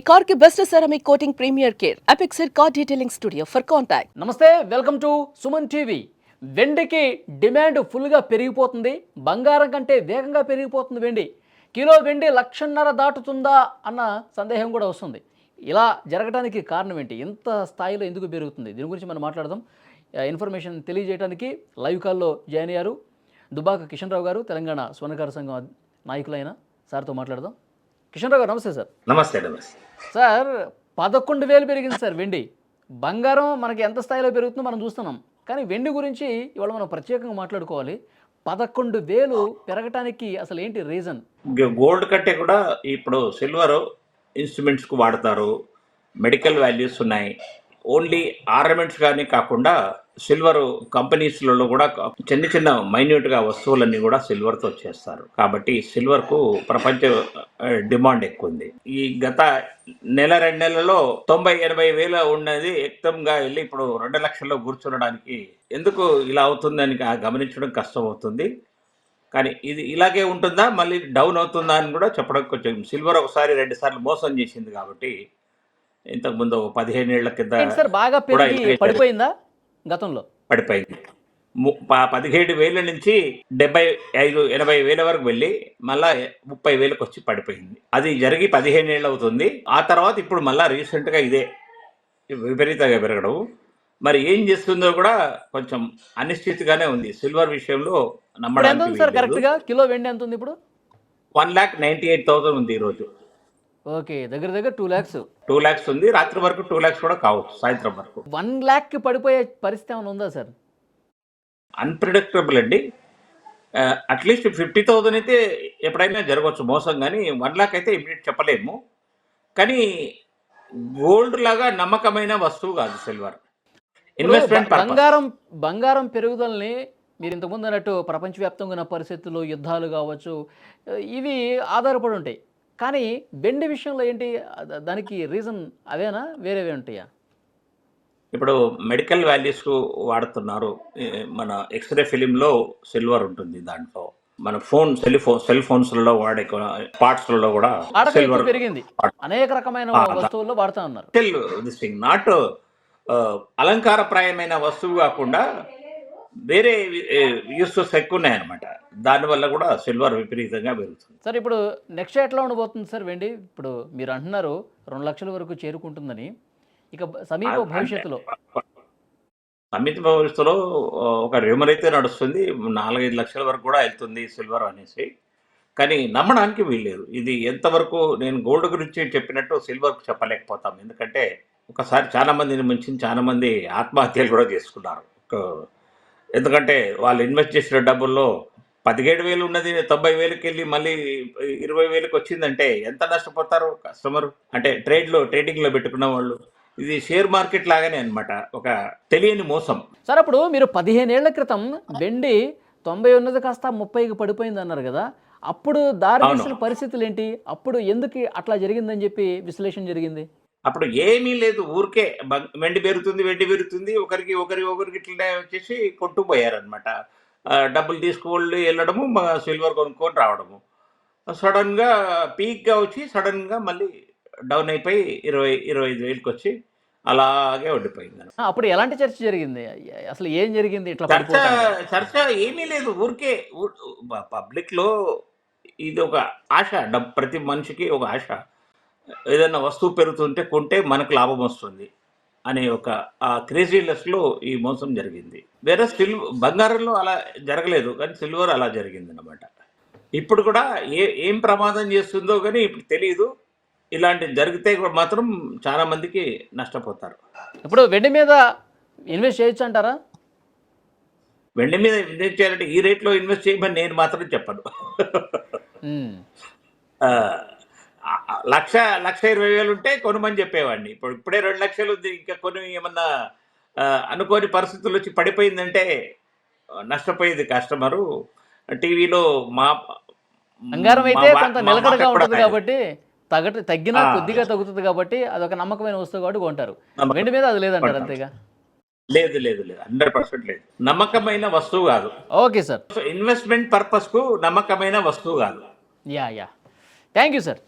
Car के best ceramic coating premier care एपिक्सर car detailing studio for contact. నమస్తే, welcome to Suman TV. వెండికి demand ఫుల్గా పెరిగిపోతుంది. బంగారం కంటే వేగంగా పెరిగిపోతుంది వెండి. కిలో వెండి 1,50,000 దాటుతుందా అన్న సందేహం కూడా వస్తుంది. ఇలా జరగడానికి కారణం ఏంటి? ఇంత స్థాయిలో ఎందుకు పెరుగుతుంది? దీని గురించి మనం మాట్లాడదాం. ఇన్ఫర్మేషన్ తెలియజేయడానికి లైవ్ కాల్లో జాయిన్ అయ్యారు దుబాక కిషన్ రావు గారు, తెలంగాణ స్వర్ణకార సంఘం నాయకులైన సార్తో మాట్లాడదాం. కిషన్ రావు గారు నమస్తే సార్. నమస్తే. సార్ 11,000 పెరిగింది సార్ వెండి. బంగారం మనకి ఎంత స్థాయిలో పెరుగుతుందో మనం చూస్తున్నాం, కానీ వెండి గురించి ఇవాళ మనం ప్రత్యేకంగా మాట్లాడుకోవాలి. 11,000 పెరగటానికి అసలు ఏంటి రీజన్? గోల్డ్ కంటే కూడా ఇప్పుడు సిల్వర్ ఇన్స్ట్రుమెంట్స్కు వాడతారు, మెడికల్ వాల్యూస్ ఉన్నాయి. ఓన్లీ ఆర్నమెంట్స్ కానీ కాకుండా సిల్వర్ కంపెనీస్లలో కూడా చిన్న చిన్న మైన్యూట్గా వస్తువులన్నీ కూడా సిల్వర్తో చేస్తారు. కాబట్టి సిల్వర్కు ప్రపంచ డిమాండ్ ఎక్కువ ఉంది. ఈ గత నెల 2 నెలలలో 90-80 వేల ఉన్నది ఎక్తంగా వెళ్ళి ఇప్పుడు 2 లక్షల్లో కూర్చునడానికి ఎందుకు ఇలా అవుతుందని గమనించడం కష్టం అవుతుంది. కానీ ఇది ఇలాగే ఉంటుందా, మళ్ళీ డౌన్ అవుతుందా అని కూడా చెప్పడం కొంచెం. సిల్వర్ ఒకసారి 2 సార్లు మోసం చేసింది కాబట్టి ఇంతకుముందు 15 ఏళ్ల కింద సార్ బాగా పెరిగి పడిపోయిందా? గతంలో పడిపోయింది. 17,000 నుంచి 75-80 వేల వరకు వెళ్ళి మళ్ళా 30,000కి వచ్చి పడిపోయింది. అది జరిగి 15 ఏళ్ళు అవుతుంది. ఆ తర్వాత ఇప్పుడు మళ్ళీ రీసెంట్గా ఇదే విపరీతంగా పెరగడం. మరి ఏం చేస్తుందో కూడా కొంచెం అనిశ్చితిగానే ఉంది. సిల్వర్ విషయంలో నమ్మడానికి సార్ కరెక్ట్గా కిలో వెండి ఎంత ఉంది ఇప్పుడు? 1,98,000 ఉంది ఈరోజు. ఓకే, దగ్గర దగ్గర 2 lakhs. 2 lakhs ఉంది. రాత్రి వరకు 2 lakhs కూడా కావచ్చు, సాయంత్రం వరకు. 1 lakh పడిపోయే పరిస్థితి ఏమైనా ఉందా సార్? అన్ప్రిడిక్టబుల్ అండి. అట్లీస్ట్ 50,000 అయితే ఎప్పుడైనా జరగవచ్చు మోసం, కానీ 1 lakh అయితే ఇమీడియట్ చెప్పలేము. కానీ గోల్డ్ లాగా నమ్మకమైన వస్తువు కాదు సిల్వర్. ఇన్వెస్ట్మెంట్ బంగారం పెరుగుదలని మీరు ఇంతకుముందు అన్నట్టు ప్రపంచవ్యాప్తంగా ఉన్న పరిస్థితులు, యుద్ధాలు కావచ్చు, ఇవి ఆధారపడి ఉంటాయి. కానీ వెండి విషయంలో ఏంటి? దానికి రీజన్ అవేనా, వేరేవే ఉంటాయా? ఇప్పుడు మెడికల్ వాల్యూస్కు వాడుతున్నారు. మన ఎక్స్రే ఫిలింలో సిల్వర్ ఉంటుంది. దాంట్లో మన సెల్ ఫోన్స్లలో వాడే పార్ట్స్లలో కూడా సిల్వర్ పెరిగింది. అనేక రకమైన వస్తువుల్లో వాడుతూ ఉన్నారు. దిస్ థింగ్ నాట్ అలంకారప్రాయమైన వస్తువు కాకుండా వేరే యూసెస్ ఎక్కువ ఉన్నాయన్నమాట. దానివల్ల కూడా సిల్వర్ విపరీతంగా పెరుగుతుంది. సార్ ఇప్పుడు నెక్స్ట్ ఎట్లా ఉండబోతుంది సార్ వెండి? ఇప్పుడు మీరు అంటున్నారు 2 లక్షల వరకు చేరుకుంటుందని. ఇక సమీప భవిష్యత్తులో ఒక రూమర్ అయితే నడుస్తుంది, 4-5 లక్షల వరకు కూడా వెళ్తుంది సిల్వర్ అనేసి. కానీ నమ్మడానికి వీల్లేదు. ఇది ఎంతవరకు, నేను గోల్డ్ గురించి చెప్పినట్టు సిల్వర్కు చెప్పలేకపోతాం. ఎందుకంటే ఒకసారి చాలా మందిని ముంచి చాలా మంది ఆత్మహత్యలు కూడా చేసుకున్నారు. ఎందుకంటే వాళ్ళు ఇన్వెస్ట్ చేసిన డబ్బుల్లో 17,000 ఉన్నది 90,000కి వెళ్ళి మళ్ళీ 20,000కి వచ్చిందంటే ఎంత నష్టపోతారు కస్టమర్? అంటే ట్రేడింగ్లో పెట్టుకున్న వాళ్ళు. ఇది షేర్ మార్కెట్ లాగానే అనమాట, ఒక తెలియని మోసం. సార్ అప్పుడు మీరు 15 ఏళ్ల క్రితం వెండి 90 ఉన్నది కాస్త 30కి పడిపోయింది అన్నారు కదా, అప్పుడు దారి తీసిన పరిస్థితులు ఏంటి? అప్పుడు ఎందుకు అట్లా జరిగిందని చెప్పి విశ్లేషణ జరిగింది? అప్పుడు ఏమీ లేదు, ఊరికే వెండి పెరుగుతుంది, ఒకరికి ఇట్లా వచ్చేసి కొట్టుకుపోయారనమాట. డబ్బులు తీసుకువెళ్ళి వెళ్ళడము, సిల్వర్ కొనుక్కొని రావడము. సడన్గా పీక్గా వచ్చి సడన్గా మళ్ళీ డౌన్ అయిపోయి 20-25,000కి వచ్చి అలాగే ఉండిపోయింది. అప్పుడు ఎలాంటి చర్చ జరిగింది? అసలు ఏం జరిగింది? ఇట్లా చర్చ ఏమీ లేదు, ఊరికే పబ్లిక్లో ఇది ఒక ఆశ. ప్రతి మనిషికి ఒక ఆశ. ఏదైనా వస్తువు పెరుగుతుంటే కొంటే మనకు లాభం వస్తుంది అనే ఒక క్రేజీనెస్లో ఈ మోసం జరిగింది. వేరే బంగారంలో అలా జరగలేదు, కానీ సిల్వర్ అలా జరిగింది అన్నమాట. ఇప్పుడు కూడా ఏం ప్రమాదం చేస్తుందో కానీ ఇప్పుడు తెలియదు. ఇలాంటివి జరిగితే మాత్రం చాలా మందికి నష్టపోతారు. ఇప్పుడు వెండి మీద ఇన్వెస్ట్ చేయొచ్చు అంటారా? వెండి మీద ఇన్వెస్ట్ చేయాలంటే ఈ రేట్లో ఇన్వెస్ట్ చేయమని నేను మాత్రం చెప్పను. 1,20,000 ఉంటే కొనుమని చెప్పేవాడిని. ఇప్పుడే 2 లక్షలు ఉంది. ఇంకా కొన్ని ఏమన్నా అనుకోని పరిస్థితులు వచ్చి పడిపోయిందంటే నష్టపోయేది కస్టమరు. టీవీలో బంగారం అయితే కొంత నిలకడగా ఉంటుంది కాబట్టి తగ్గినా కొద్దిగా తగ్గుతుంది కాబట్టి అదొక నమ్మకమైన వస్తువు కాబట్టి కొంటారు. వెండి మీద అది లేదంటారు అంతేగా? లేదు 100% లేదు. నమ్మకమైన వస్తువు కాదు. ఓకే సార్, ఇన్వెస్ట్మెంట్ పర్పస్కు నమ్మకమైన వస్తువు కాదు. Thank you sir.